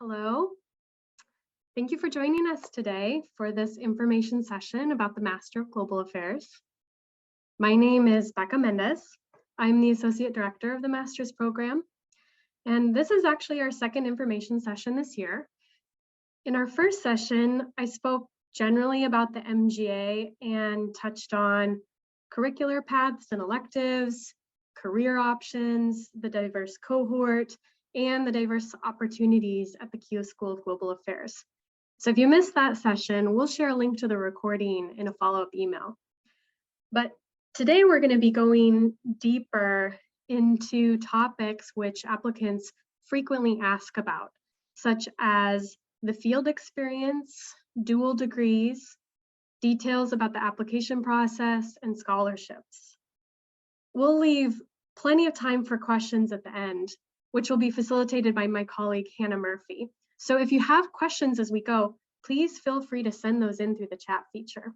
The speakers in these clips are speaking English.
Hello. Thank you for joining us today for this information session about the Master of Global Affairs. My name is Becca Méndez. I'm the Associate Director of the Master's Program, and this is actually our second information session this year. In our first session, I spoke generally about the MGA and touched on curricular paths and electives, career options, the diverse cohort, and the diverse opportunities at the Keough School of Global Affairs. So if you missed that session, we'll share a link to the recording in a follow-up email. But today we're going to be going deeper into topics which applicants frequently ask about, such as the field experience, dual degrees, details about the application process, and scholarships. We'll leave plenty of time for questions at the end, which will be facilitated by my colleague, Hannah Murphy. So if you have questions as we go, please feel free to send those in through the chat feature.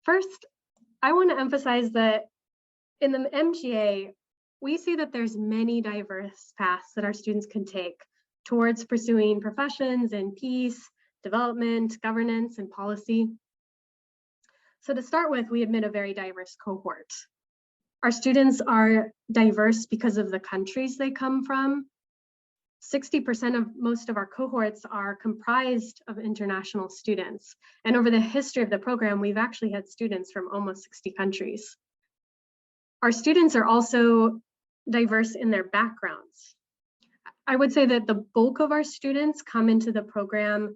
First, I want to emphasize that in the MGA, we see that there's many diverse paths that our students can take towards pursuing professions in peace, development, governance, and policy. So to start with, we admit a very diverse cohort. Our students are diverse because of the countries they come from. 60% of most of our cohorts are comprised of international students. And over the history of the program, we've actually had students from almost 60 countries. Our students are also diverse in their backgrounds. I would say that the bulk of our students come into the program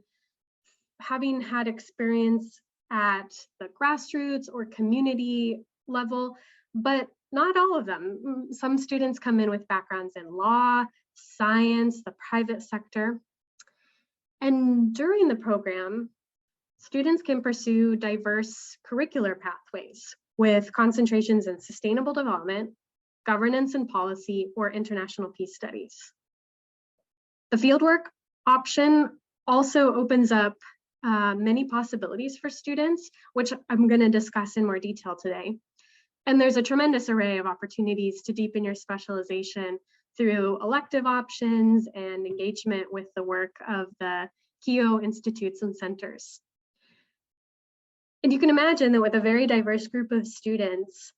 having had experience at the grassroots or community level, but not all of them. Some students come in with backgrounds in law, science, the private sector. And during the program, students can pursue diverse curricular pathways with concentrations in sustainable development, governance and policy, or international peace studies. The fieldwork option also opens up many possibilities for students, which I'm going to discuss in more detail today. And there's a tremendous array of opportunities to deepen your specialization through elective options and engagement with the work of the Keough institutes and centers. And you can imagine that with a very diverse group of students,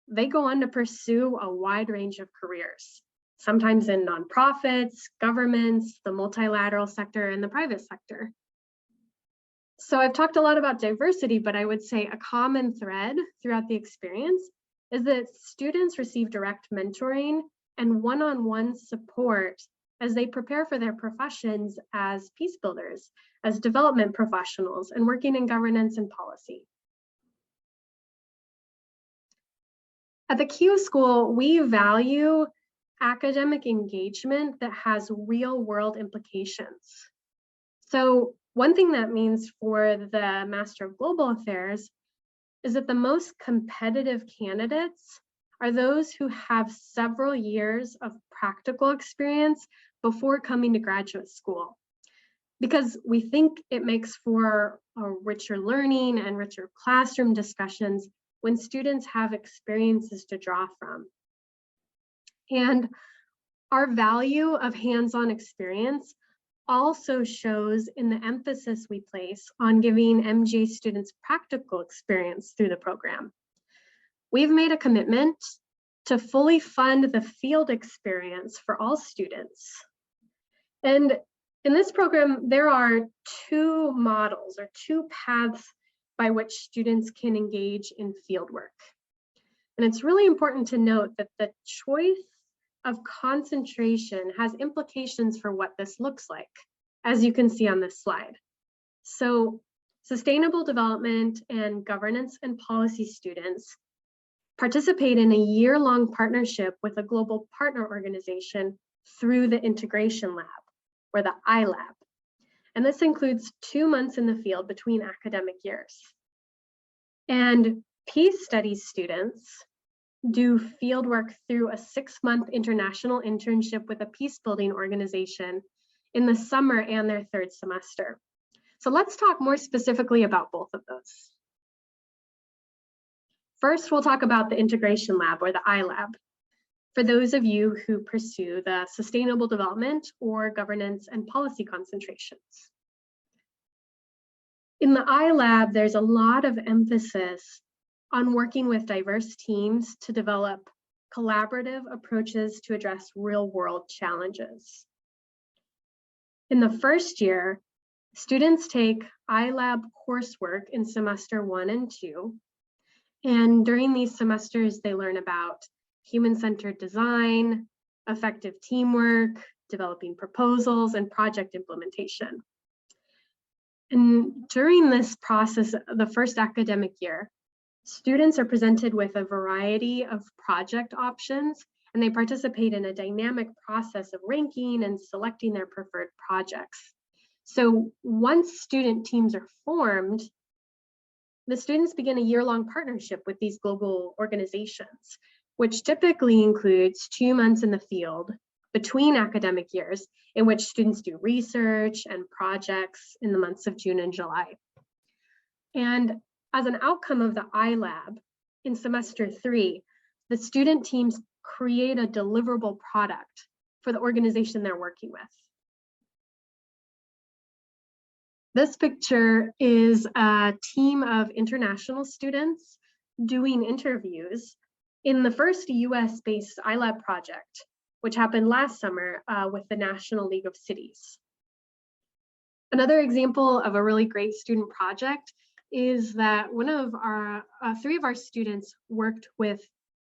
they go on to pursue a wide range of careers, sometimes in nonprofits, governments, the multilateral sector, and the private sector. So I've talked a lot about diversity, but I would say a common thread throughout the experience is that students receive direct mentoring and one-on-one support as they prepare for their professions as peace builders, as development professionals, and working in governance and policy. At the Keough School, we value academic engagement that has real-world implications. So one thing that means for the Master of Global Affairs is that the most competitive candidates are those who have several years of practical experience before coming to graduate school, because we think it makes for a richer learning and richer classroom discussions when students have experiences to draw from. And our value of hands-on experience also shows in the emphasis we place on giving MGA students practical experience through the program. We've made a commitment to fully fund the field experience for all students. And in this program, there are two models or two paths by which students can engage in fieldwork. And it's really important to note that the choice of concentration has implications for what this looks like, as you can see on this slide. So sustainable development and governance and policy students participate in a year-long partnership with a global partner organization through the integration lab, or the iLab. And this includes 2 months in the field between academic years. And peace studies students do fieldwork through a 6-month international internship with a peace building organization in the summer and their 3rd semester. So let's talk more specifically about both of those. First, we'll talk about the Integration Lab, or the iLab, for those of you who pursue the Sustainable Development or Governance and Policy concentrations. In the iLab, there's a lot of emphasis on working with diverse teams to develop collaborative approaches to address real-world challenges. In the first year, students take iLab coursework in semester 1 and 2, and during these semesters, they learn about human-centered design, effective teamwork, developing proposals, and project implementation. And during this process, the first academic year, students are presented with a variety of project options, and they participate in a dynamic process of ranking and selecting their preferred projects. So once student teams are formed, the students begin a year-long partnership with these global organizations, which typically includes 2 months in the field between academic years, in which students do research and projects in the months of June and July. And as an outcome of the iLab, in semester 3, the student teams create a deliverable product for the organization they're working with. This picture is a team of international students doing interviews in the first US-based iLab project, which happened last summer with the National League of Cities. Another example of a really great student project is that one of our, 3 of our students worked with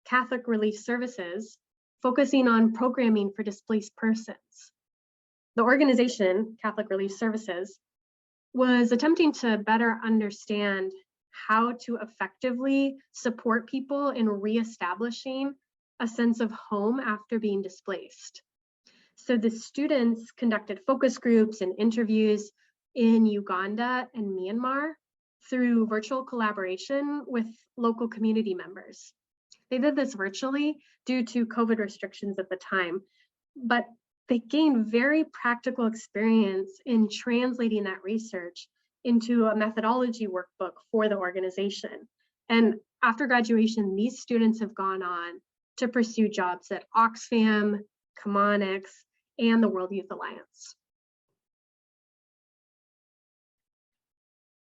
Catholic Relief Services, focusing on programming for displaced persons. The organization, Catholic Relief Services, was attempting to better understand how to effectively support people in reestablishing a sense of home after being displaced. So the students conducted focus groups and interviews in Uganda and Myanmar through virtual collaboration with local community members. They did this virtually due to COVID restrictions at the time, but they gained very practical experience in translating that research into a methodology workbook for the organization. And after graduation, these students have gone on to pursue jobs at Oxfam, Chemonics, and the World Youth Alliance.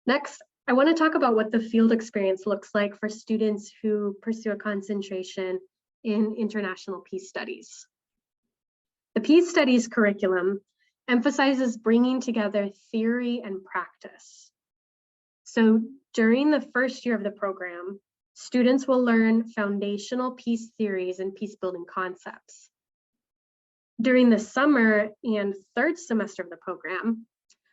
Next, I want to talk about what the field experience looks like for students who pursue a concentration in international peace studies. The Peace Studies curriculum emphasizes bringing together theory and practice. So during the first year of the program, students will learn foundational peace theories and peace building concepts. During the summer and third semester of the program,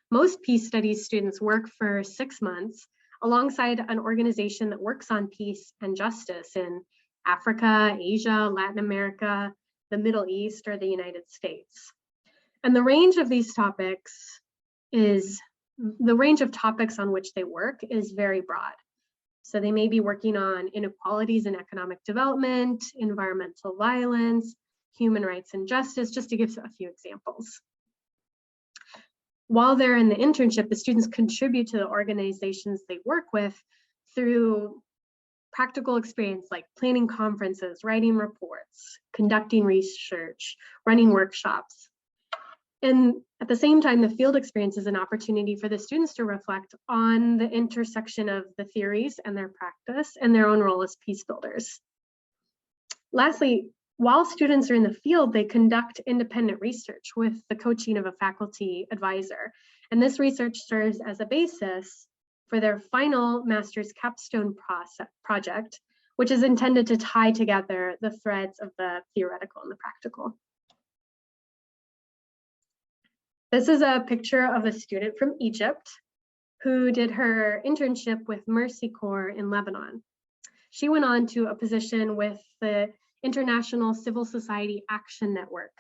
most peace studies students work for 6 months alongside an organization that works on peace and justice in Africa, Asia, Latin America, the Middle East, or the United States. And the range of these topics on which they work is very broad. So they may be working on inequalities in economic development, environmental violence, human rights and justice, just to give a few examples. While they're in the internship, the students contribute to the organizations they work with through practical experience like planning conferences, writing reports, conducting research, running workshops. And at the same time, the field experience is an opportunity for the students to reflect on the intersection of the theories and their practice and their own role as peace builders. Lastly, while students are in the field, they conduct independent research with the coaching of a faculty advisor. And this research serves as a basis for their final master's capstone project, which is intended to tie together the threads of the theoretical and the practical. This is a picture of a student from Egypt who did her internship with Mercy Corps in Lebanon. She went on to a position with the International Civil Society Action Network,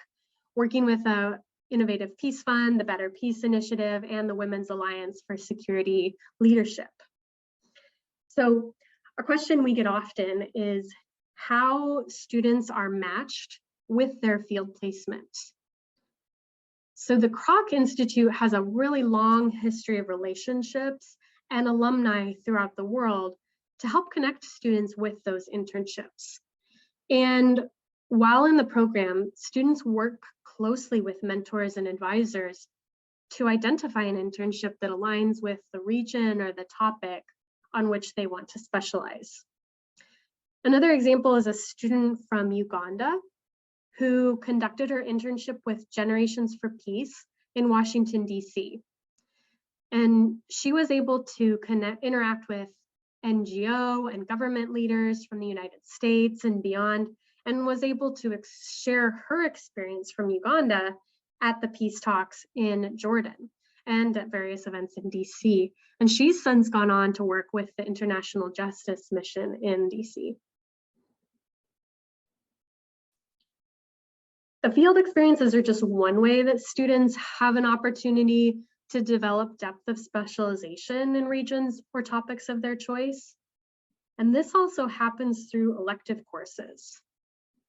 working with the Innovative Peace Fund, the Better Peace Initiative, and the Women's Alliance for Security Leadership. So a question we get often is how students are matched with their field placement. So the Kroc Institute has a really long history of relationships and alumni throughout the world to help connect students with those internships. And while in the program, students work closely with mentors and advisors to identify an internship that aligns with the region or the topic on which they want to specialize. Another example is a student from Uganda who conducted her internship with Generations for Peace in Washington, D.C. And she was able to interact with NGO and government leaders from the United States and beyond, and was able to share her experience from Uganda at the peace talks in Jordan and at various events in DC. And she's since gone on to work with the International Justice Mission in DC. The field experiences are just one way that students have an opportunity to develop depth of specialization in regions or topics of their choice. And this also happens through elective courses.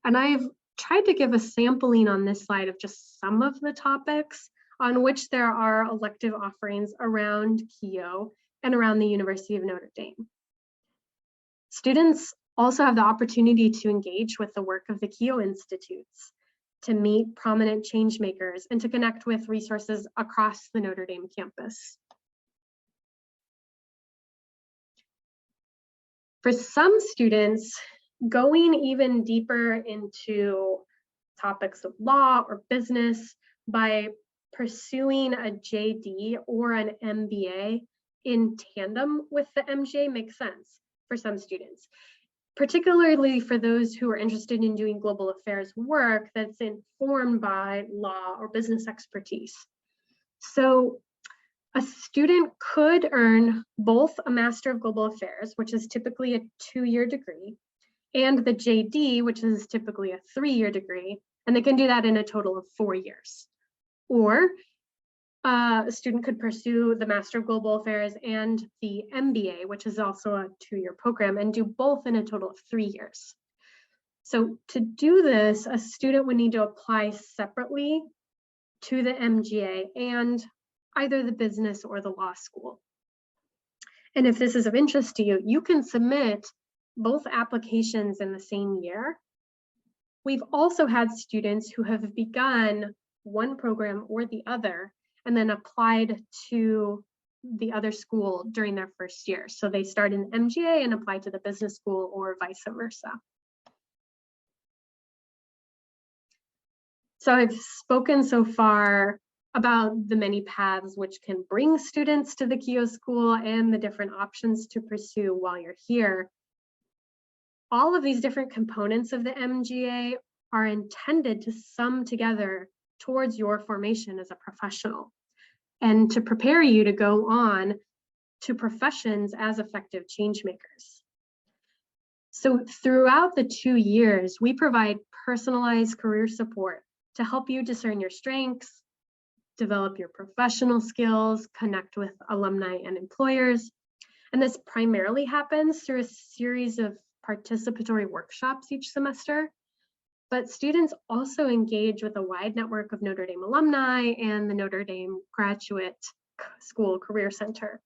And I've tried to give a sampling on this slide of just some of the topics on which there are elective offerings around Keough and around the University of Notre Dame. Students also have the opportunity to engage with the work of the Keough Institutes, to meet prominent change makers, and to connect with resources across the Notre Dame campus. For some students, going even deeper into topics of law or business by pursuing a JD or an MBA in tandem with the MGA makes sense for some students, particularly for those who are interested in doing global affairs work that's informed by law or business expertise. So a student could earn both a Master of Global Affairs, which is typically a 2-year degree, and the JD, which is typically a 3-year degree, and they can do that in a total of 4 years. Or a student could pursue the Master of Global Affairs and the MBA, which is also a 2-year program, and do both in a total of 3 years. So to do this, a student would need to apply separately to the MGA and either the business or the law school. And if this is of interest to you, you can submit both applications in the same year. We've also had students who have begun one program or the other and then applied to the other school during their first year. So they start in MGA and apply to the business school or vice versa. So I've spoken so far about the many paths which can bring students to the Keough School and the different options to pursue while you're here. All of these different components of the MGA are intended to sum together towards your formation as a professional and to prepare you to go on to professions as effective change makers. So throughout the 2 years, we provide personalized career support to help you discern your strengths, develop your professional skills, connect with alumni and employers. And this primarily happens through a series of participatory workshops each semester. But students also engage with a wide network of Notre Dame alumni and the Notre Dame Graduate School Career Center.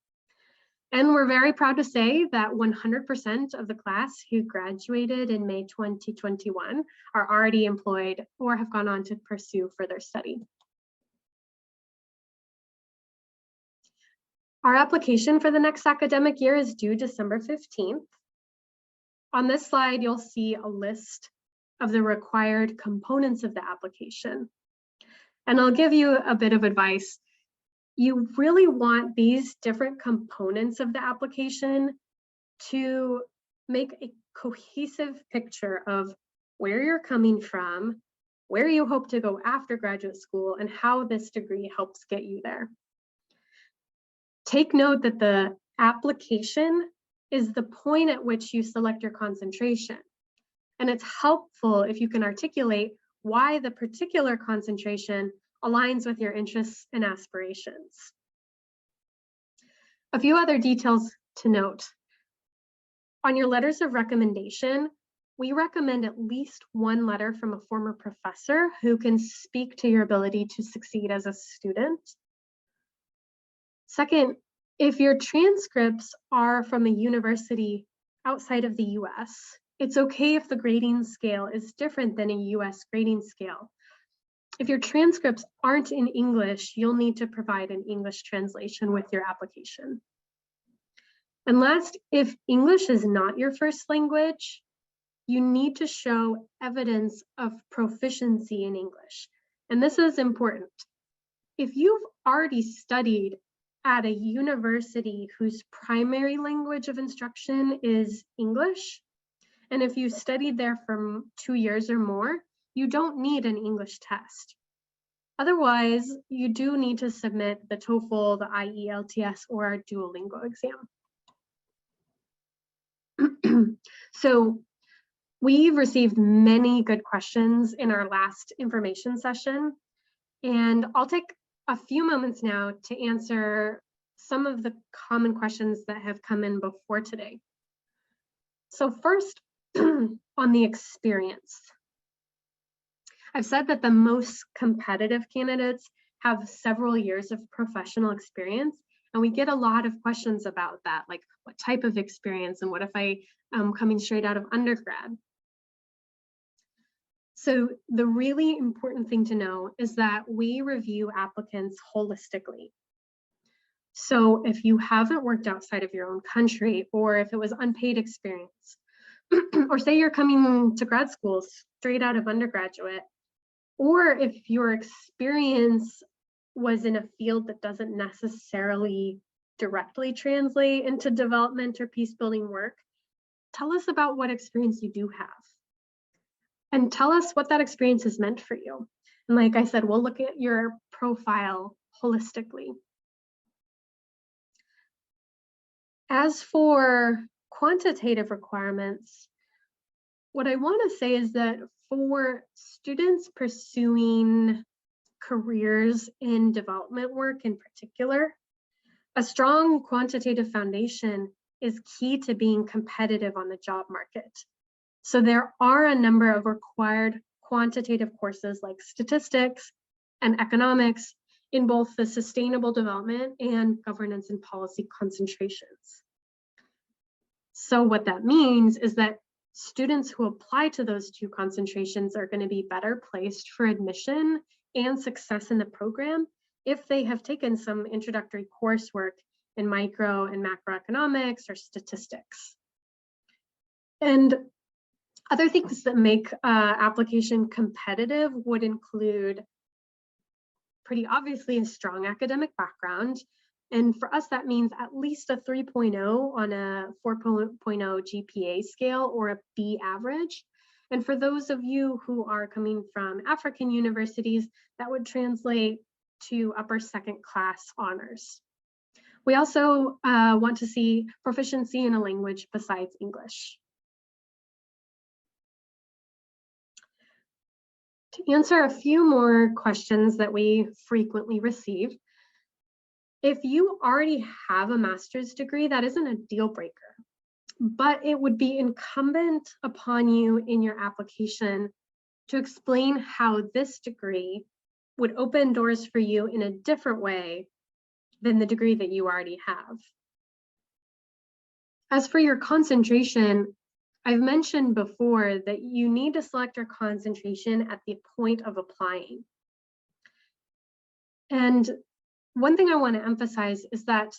And we're very proud to say that 100% of the class who graduated in May 2021 are already employed or have gone on to pursue further study. Our application for the next academic year is due December 15th. On this slide, you'll see a list of the required components of the application. And I'll give you a bit of advice. You really want these different components of the application to make a cohesive picture of where you're coming from, where you hope to go after graduate school, and how this degree helps get you there. Take note that the application is the point at which you select your concentration. And it's helpful if you can articulate why the particular concentration aligns with your interests and aspirations. A few other details to note. On your letters of recommendation, we recommend at least one letter from a former professor who can speak to your ability to succeed as a student. Second, if your transcripts are from a university outside of the US, it's okay if the grading scale is different than a US grading scale. If your transcripts aren't in English, you'll need to provide an English translation with your application. And last, if English is not your first language, you need to show evidence of proficiency in English. And this is important. If you've already studied at a university whose primary language of instruction is English, and if you studied there for 2 years or more, you don't need an English test. Otherwise, you do need to submit the TOEFL, the IELTS, or a Duolingo exam. So we've received many good questions in our last information session, and I'll take a few moments now to answer some of the common questions that have come in before today. So first, on the experience. I've said that the most competitive candidates have several years of professional experience, and we get a lot of questions about that, like what type of experience and what if I am coming straight out of undergrad? So the really important thing to know is that we review applicants holistically. So if you haven't worked outside of your own country, or if it was unpaid experience, or say you're coming to grad school straight out of undergraduate, or if your experience was in a field that doesn't necessarily directly translate into development or peace building work, tell us about what experience you do have. And tell us what that experience has meant for you. And like I said, we'll look at your profile holistically. As for quantitative requirements, what I want to say is that for students pursuing careers in development work in particular, a strong quantitative foundation is key to being competitive on the job market. So there are a number of required quantitative courses like statistics and economics in both the sustainable development and governance and policy concentrations. So what that means is that students who apply to those two concentrations are going to be better placed for admission and success in the program if they have taken some introductory coursework in micro and macroeconomics or statistics. And other things that make application competitive would include pretty obviously a strong academic background. And for us, that means at least a 3.0 on a 4.0 GPA scale or a B average. And for those of you who are coming from African universities, that would translate to upper second class honors. We also want to see proficiency in a language besides English. To answer a few more questions that we frequently receive, if you already have a master's degree, that isn't a deal breaker, but it would be incumbent upon you in your application to explain how this degree would open doors for you in a different way than the degree that you already have. As for your concentration, I've mentioned before that you need to select your concentration at the point of applying. And one thing I want to emphasize is that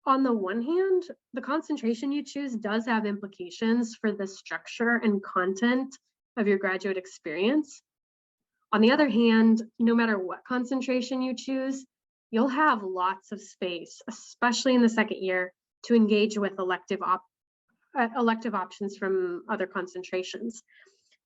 on the one hand, the concentration you choose does have implications for the structure and content of your graduate experience. On the other hand, no matter what concentration you choose, you'll have lots of space, especially in the second year, to engage with elective options from other concentrations.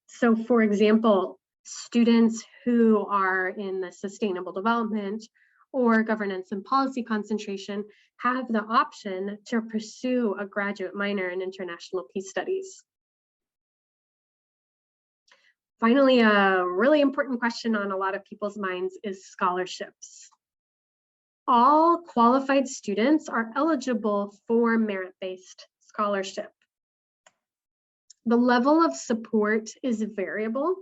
So for example, students who are in the sustainable development or governance and policy concentration have the option to pursue a graduate minor in international peace studies. Finally, a really important question on a lot of people's minds is scholarships. All qualified students are eligible for merit-based scholarship. The level of support is variable,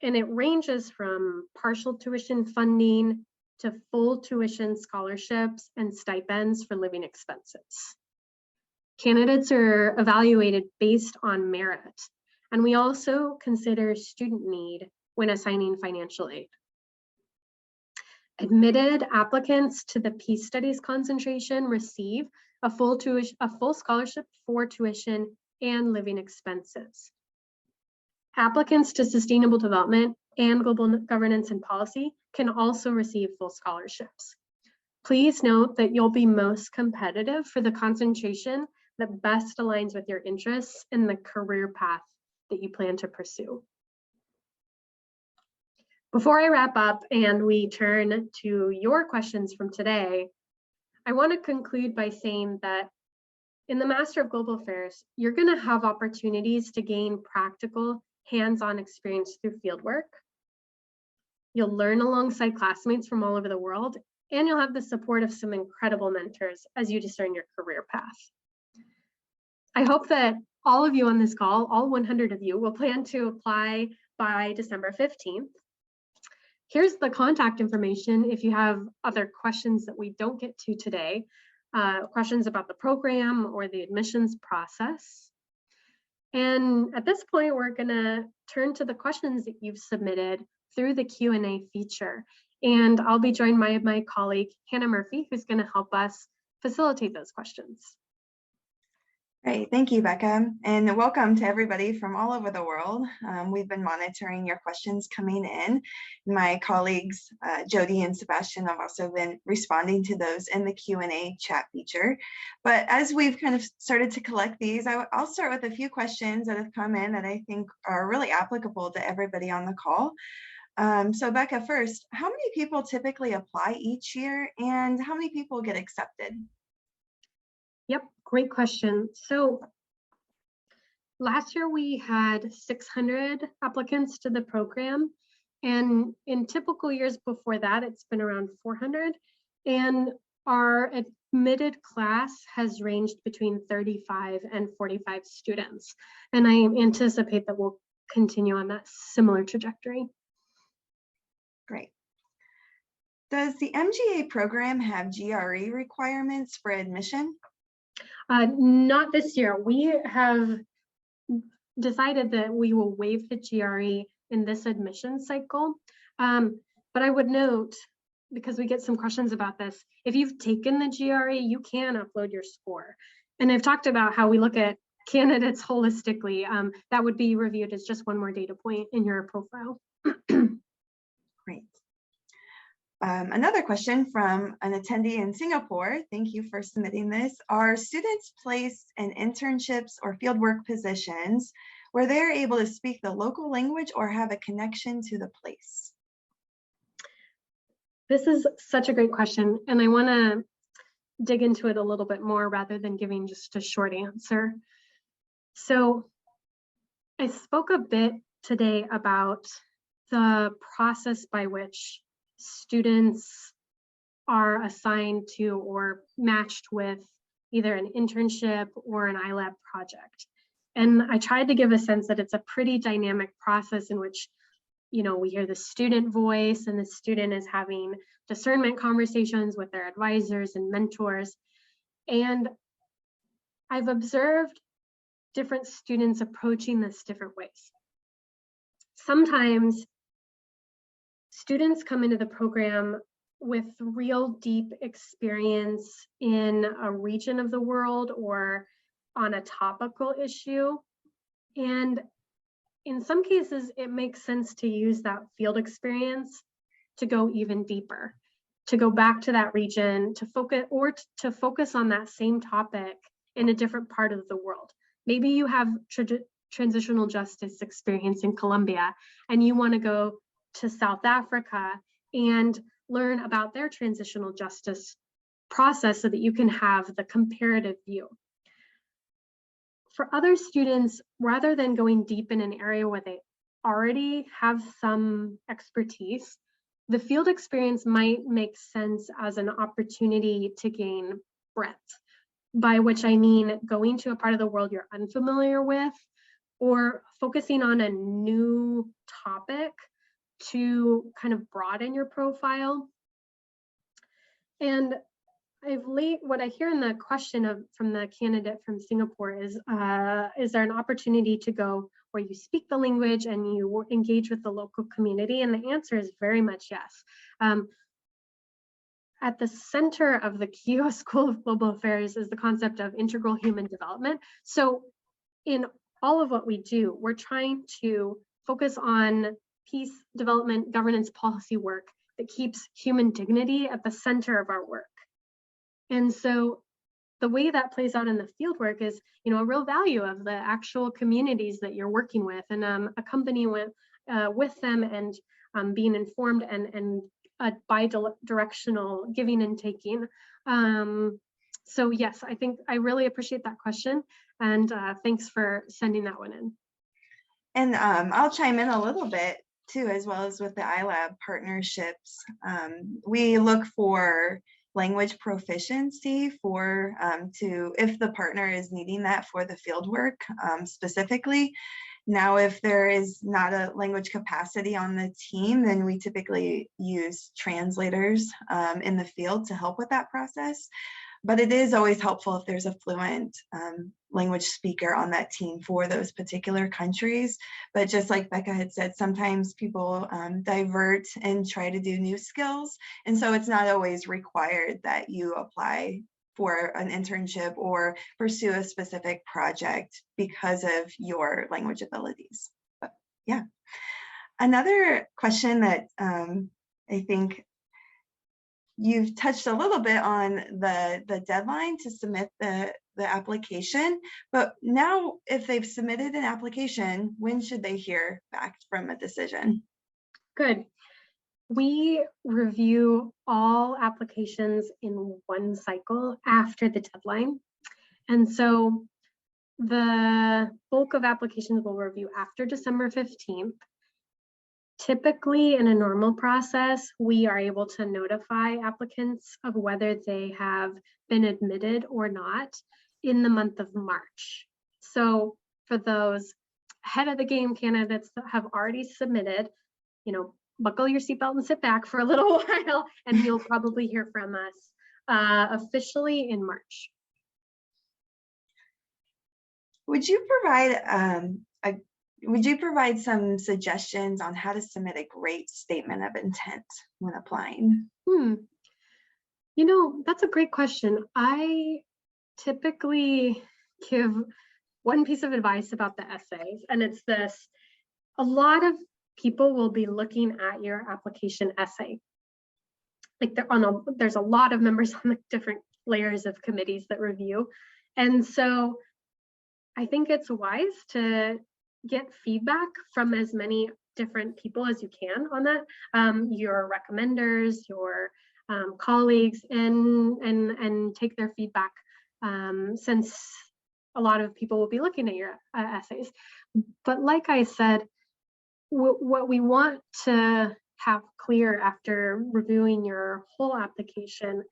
and it ranges from partial tuition funding to full tuition scholarships and stipends for living expenses. Candidates are evaluated based on merit, and we also consider student need when assigning financial aid. Admitted applicants to the Peace Studies concentration receive a full scholarship for tuition and living expenses. Applicants to Sustainable Development and Global Governance and Policy can also receive full scholarships. Please note that you'll be most competitive for the concentration that best aligns with your interests and the career path that you plan to pursue. Before I wrap up and we turn to your questions from today, I want to conclude by saying that in the Master of Global Affairs, you're going to have opportunities to gain practical, hands-on experience through fieldwork. You'll learn alongside classmates from all over the world, and you'll have the support of some incredible mentors as you discern your career path. I hope that all of you on this call, all 100 of you, will plan to apply by December 15th. Here's the contact information if you have other questions that we don't get to today, questions about the program or the admissions process. And at this point, we're gonna turn to the questions that you've submitted through the Q&A feature. And I'll be joined by my colleague, Hannah Murphy, who's gonna help us facilitate those questions. Great, thank you, Becca, and welcome to everybody from all over the world. We've been monitoring your questions coming in. My colleagues, Jody and Sebastian, have also been responding to those in the Q&A chat feature. But as we've kind of started to collect these, I'll start with a few questions that have come in that I think are really applicable to everybody on the call. So Becca, first, how many people typically apply each year and how many people get accepted? Yep, great question. So last year we had 600 applicants to the program, and in typical years before that, it's been around 400. And our admitted class has ranged between 35 and 45 students. And I anticipate that we'll continue on that similar trajectory. Great. Does the MGA program have GRE requirements for admission? Not this year. We have decided that we will waive the GRE in this admission cycle. But I would note, because we get some questions about this, if you've taken the GRE, you can upload your score. And I've talked about how we look at candidates holistically. That would be reviewed as just one more data point in your profile. Great. Another question from an attendee in Singapore. Thank you for submitting this. Are students placed in internships or fieldwork positions where they're able to speak the local language or have a connection to the place? This is such a great question, and I want to dig into it a little bit more rather than giving just a short answer. So I spoke a bit today about the process by which students are assigned to or matched with either an internship or an iLab project. And I tried to give a sense that it's a pretty dynamic process in which, you know, we hear the student voice and the student is having discernment conversations with their advisors and mentors. And I've observed different students approaching this different ways. Sometimes students come into the program with real deep experience in a region of the world or on a topical issue. And in some cases, it makes sense to use that field experience to go even deeper, to go back to that region, to focus on that same topic in a different part of the world. Maybe you have transitional justice experience in Colombia and you want to go to South Africa and learn about their transitional justice process so that you can have the comparative view. For other students, rather than going deep in an area where they already have some expertise, the field experience might make sense as an opportunity to gain breadth, by which I mean going to a part of the world you're unfamiliar with or focusing on a new topic to kind of broaden your profile. And what I hear in the question from the candidate from Singapore is there an opportunity to go where you speak the language and you engage with the local community? And the answer is very much yes. At the center of the Keough School of Global Affairs is the concept of integral human development. So in all of what we do, we're trying to focus on peace, development, governance, policy work that keeps human dignity at the center of our work. And so the way that plays out in the fieldwork is, a real value of the actual communities that you're working with, and accompanying with them and being informed and bi-directional giving and taking. So yes, I think I really appreciate that question, and thanks for sending that one in. And I'll chime in a little bit too, as well as with the iLab partnerships. We look for language proficiency for if the partner is needing that for the fieldwork specifically. Now, if there is not a language capacity on the team, then we typically use translators in the field to help with that process. But it is always helpful if there's a fluent language speaker on that team for those particular countries. But just like Becca had said, sometimes people divert and try to do new skills. And so it's not always required that you apply for an internship or pursue a specific project because of your language abilities. But yeah. Another question that I think you've touched a little bit on the deadline to submit the application, but now if they've submitted an application, when should they hear back from a decision? Good. We review all applications in one cycle after the deadline. And so the bulk of applications will review after December 15th. Typically, in a normal process, we are able to notify applicants of whether they have been admitted or not in the month of March. So for those ahead of the game candidates that have already submitted, buckle your seatbelt and sit back for a little while, and you'll probably hear from us officially in March. Would you provide some suggestions on how to submit a great statement of intent when applying? That's a great question. I typically give one piece of advice about the essays, and it's this: a lot of people will be looking at your application essay. Like there's a lot of members on the different layers of committees that review. And so I think it's wise to get feedback from as many different people as you can on that, your recommenders, your colleagues, and take their feedback, since a lot of people will be looking at your essays. But like I said, what we want to have clear after reviewing your whole application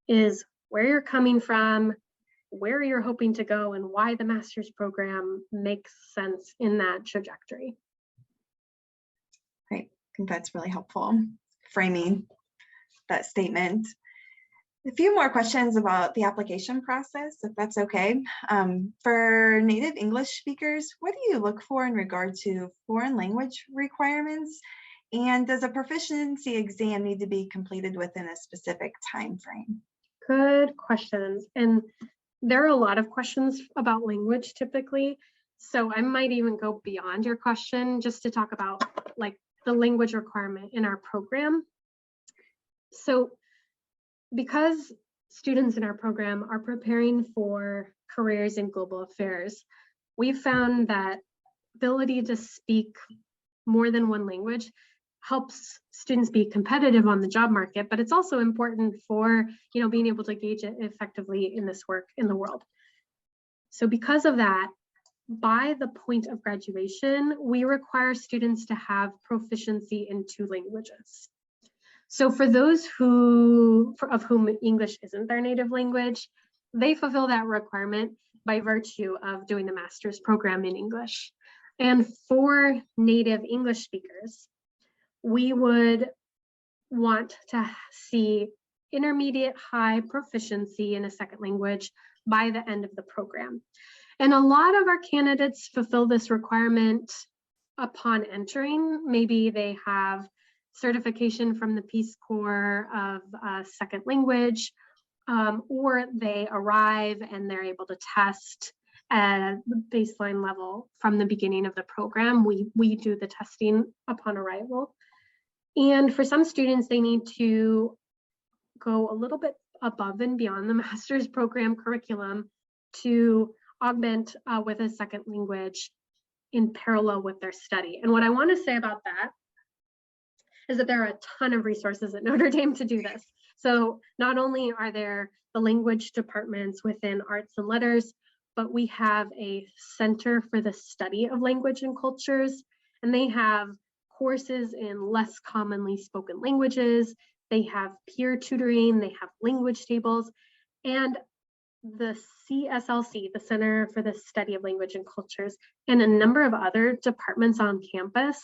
is where you're coming from, where you're hoping to go, and why the master's program makes sense in that trajectory. Great, I think that's really helpful, framing that statement. A few more questions about the application process, if that's okay. For native English speakers, what do you look for in regard to foreign language requirements? And does a proficiency exam need to be completed within a specific time frame? Good questions. And there are a lot of questions about language typically. So I might even go beyond your question just to talk about like the language requirement in our program. So because students in our program are preparing for careers in global affairs, we've found that ability to speak more than one language helps students be competitive on the job market, but it's also important for being able to engage it effectively in this work in the world. So because of that, by the point of graduation, we require students to have proficiency in 2 languages. So for those of whom English isn't their native language, they fulfill that requirement by virtue of doing the master's program in English. And for native English speakers, we would want to see intermediate high proficiency in a second language by the end of the program. And a lot of our candidates fulfill this requirement upon entering. Maybe they have certification from the Peace Corps of second language, or they arrive and they're able to test at the baseline level from the beginning of the program. We do the testing upon arrival. And for some students, they need to go a little bit above and beyond the master's program curriculum to augment with a second language in parallel with their study. And what I want to say about that is that there are a ton of resources at Notre Dame to do this. So not only are there the language departments within arts and letters, but we have a Center for the Study of Language and Cultures, and they have courses in less commonly spoken languages. They have peer tutoring, they have language tables, and the CSLC, the Center for the Study of Language and Cultures, and a number of other departments on campus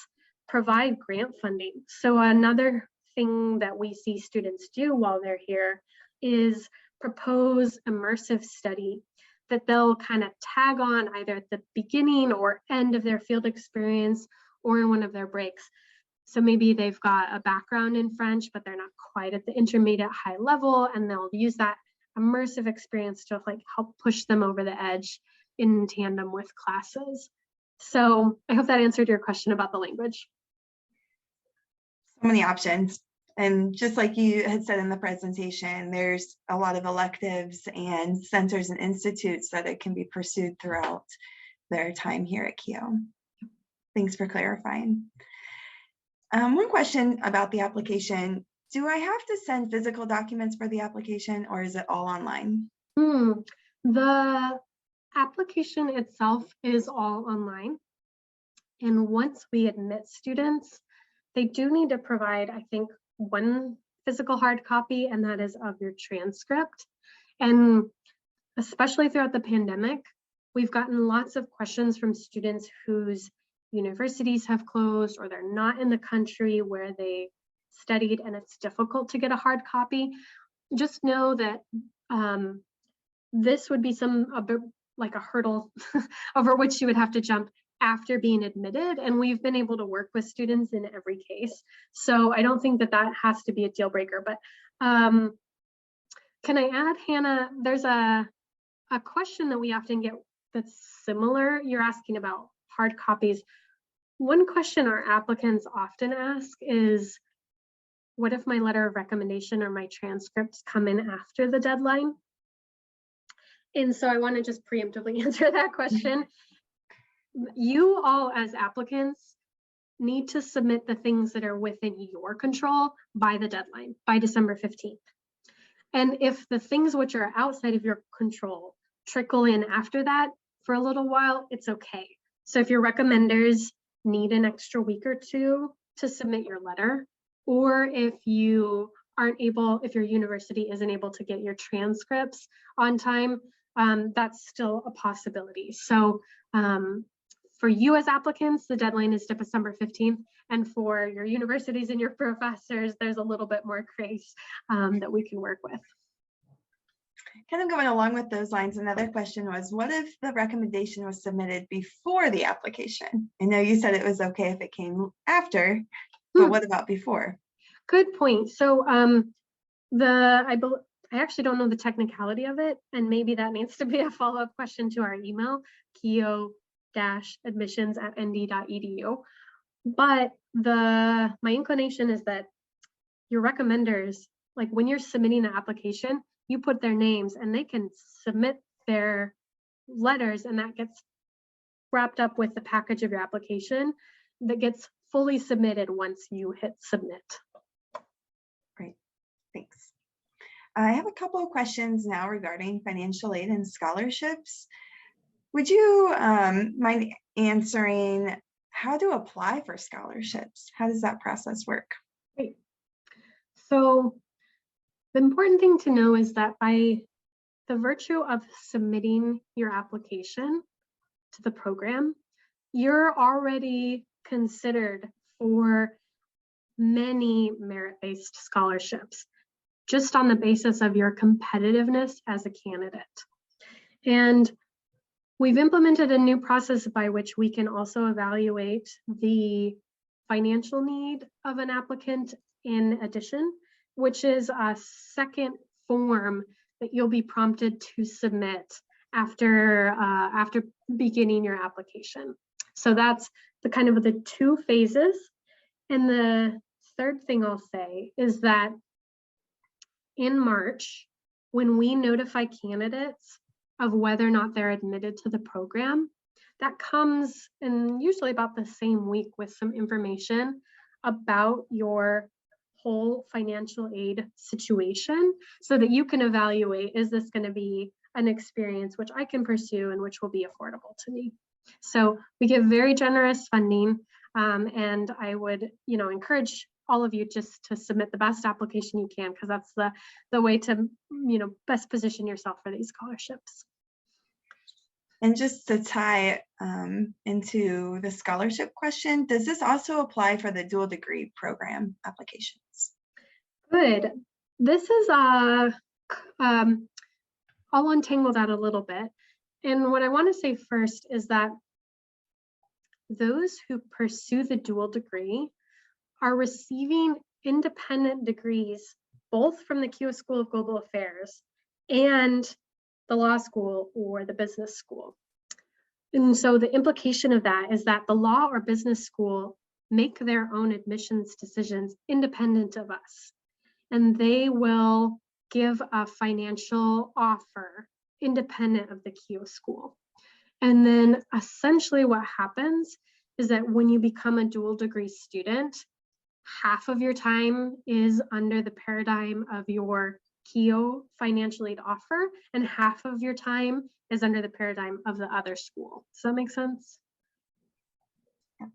provide grant funding. So another thing that we see students do while they're here is propose immersive study that they'll kind of tag on either at the beginning or end of their field experience or in one of their breaks. So maybe they've got a background in French, but they're not quite at the intermediate high level, and they'll use that immersive experience to like help push them over the edge in tandem with classes. So I hope that answered your question about the language. So many options. And just like you had said in the presentation, there's a lot of electives and centers and institutes that it can be pursued throughout their time here at Keough. Thanks for clarifying. One question about the application. Do I have to send physical documents for the application, or is it all online? The application itself is all online. And once we admit students, they do need to provide, I think, one physical hard copy, and that is of your transcript. And especially throughout the pandemic, we've gotten lots of questions from students whose universities have closed or they're not in the country where they studied and it's difficult to get a hard copy. Just know that this would be like a hurdle over which you would have to jump after being admitted, and we've been able to work with students in every case. So I don't think that that has to be a deal breaker, but can I add, Hannah, there's a question that we often get that's similar. You're asking about hard copies. One question our applicants often ask is, what if my letter of recommendation or my transcripts come in after the deadline? And so I want to just preemptively answer that question. You all as applicants need to submit the things that are within your control by the deadline, by December 15th. And if the things which are outside of your control trickle in after that for a little while, it's okay. So if your recommenders need an extra week or two to submit your letter, or if you aren't able, if your university isn't able to get your transcripts on time, that's still a possibility. So for you as applicants, the deadline is December 15th, and for your universities and your professors, there's a little bit more grace that we can work with. Kind of going along with those lines, another question was, what if the recommendation was submitted before the application? I know you said it was okay if it came after, but what about before? Good point. So I actually don't know the technicality of it, and maybe that needs to be a follow-up question to our email, keough-admissions@nd.edu. But my inclination is that your recommenders, like when you're submitting the application, you put their names and they can submit their letters, and that gets wrapped up with the package of your application that gets fully submitted once you hit submit. Great, thanks. I have a couple of questions now regarding financial aid and scholarships. Would you mind answering how to apply for scholarships? How does that process work? Great. So the important thing to know is that by the virtue of submitting your application to the program, you're already considered for many merit-based scholarships. just on the basis of your competitiveness as a candidate. And we've implemented a new process by which we can also evaluate the financial need of an applicant in addition, which is a second form that you'll be prompted to submit after beginning your application. So that's the kind of the two phases. And the third thing I'll say is that in March, when we notify candidates of whether or not they're admitted to the program, that comes in usually about the same week with some information about your whole financial aid situation so that you can evaluate, is this going to be an experience which I can pursue and which will be affordable to me? So we give very generous funding, and I would, encourage all of you just to submit the best application you can, because that's the way to, best position yourself for these scholarships. And just to tie into the scholarship question, does this also apply for the dual degree program applications? Good. This is I'll untangle that a little bit. And what I want to say first is that those who pursue the dual degree are receiving independent degrees, both from the Keough School of Global Affairs and the law school or the business school. And so the implication of that is that the law or business school make their own admissions decisions independent of us. And they will give a financial offer independent of the Keough school. And then essentially what happens is that when you become a dual degree student, half of your time is under the paradigm of your Keough financial aid offer, and half of your time is under the paradigm of the other school. Does that make sense? Yeah.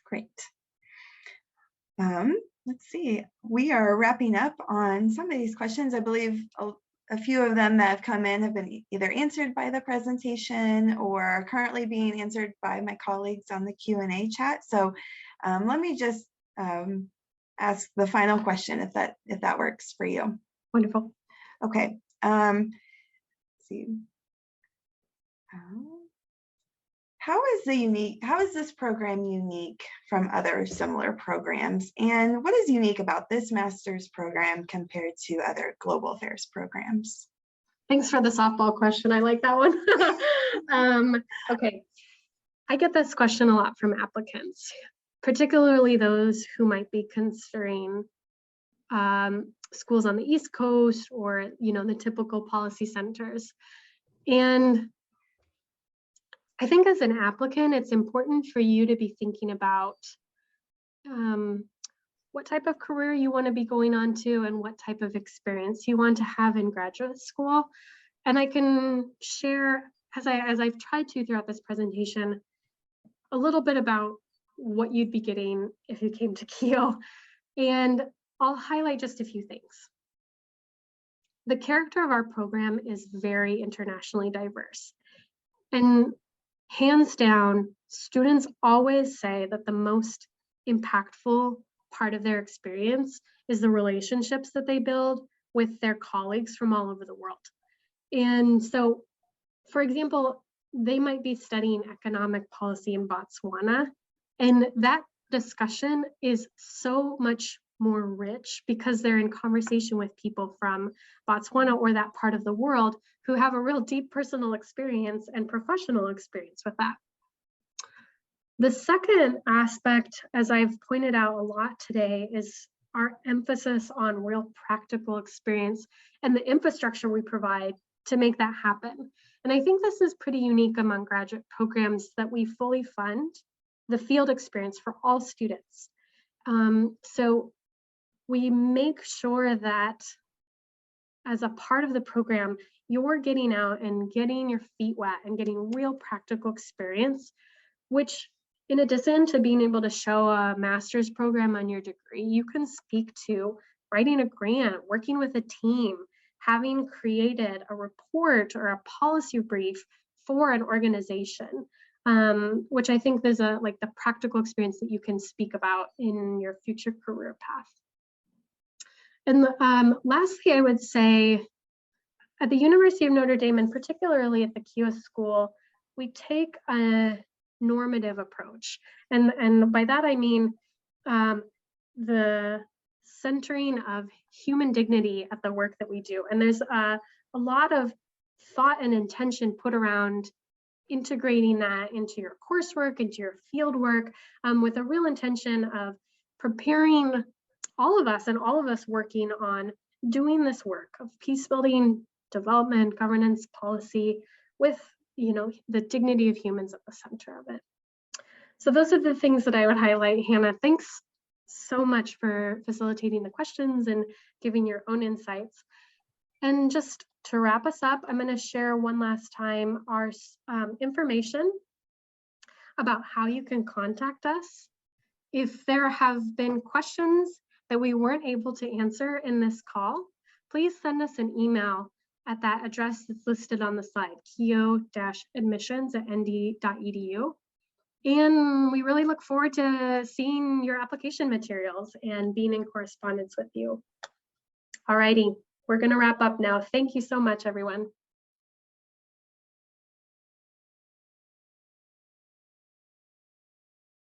Great. Let's see, we are wrapping up on some of these questions. I believe a few of them that have come in have been either answered by the presentation or are currently being answered by my colleagues on the Q&A chat. So let me just ask the final question if that works for you. Wonderful. Okay. Let's see. How is this program unique from other similar programs? And what is unique about this master's program compared to other global affairs programs? Thanks for the softball question. I like that one. Okay. I get this question a lot from applicants, particularly those who might be considering schools on the East Coast or, the typical policy centers. And I think as an applicant, it's important for you to be thinking about what type of career you want to be going on to and what type of experience you want to have in graduate school. And I can share, as I've tried to throughout this presentation, a little bit about what you'd be getting if you came to Keough. And I'll highlight just a few things. The character of our program is very internationally diverse. And hands down, students always say that the most impactful part of their experience is the relationships that they build with their colleagues from all over the world. And so, for example, they might be studying economic policy in Botswana, and that discussion is so much more rich because they're in conversation with people from Botswana or that part of the world who have a real deep personal experience and professional experience with that. The second aspect, as I've pointed out a lot today, is our emphasis on real practical experience and the infrastructure we provide to make that happen. And I think this is pretty unique among graduate programs that we fully fund the field experience for all students. So we make sure that as a part of the program, you're getting out and getting your feet wet and getting real practical experience, which in addition to being able to show a master's program on your degree, you can speak to writing a grant, working with a team, having created a report or a policy brief for an organization, which I think is the practical experience that you can speak about in your future career path. And lastly, I would say at the University of Notre Dame, and particularly at the Keough School, we take a normative approach. And by that, I mean the centering of human dignity at the work that we do. And there's a lot of thought and intention put around integrating that into your coursework, into your field work, with a real intention of preparing all of us and all of us working on doing this work of peace building, development, governance, policy, with the dignity of humans at the center of it. So those are the things that I would highlight. Hannah, thanks so much for facilitating the questions and giving your own insights. And just to wrap us up, I'm going to share one last time our information about how you can contact us. If there have been questions that we weren't able to answer in this call, please send us an email at that address that's listed on the slide, keough-admissions@nd.edu. And we really look forward to seeing your application materials and being in correspondence with you. All righty, we're going to wrap up now. Thank you so much, everyone.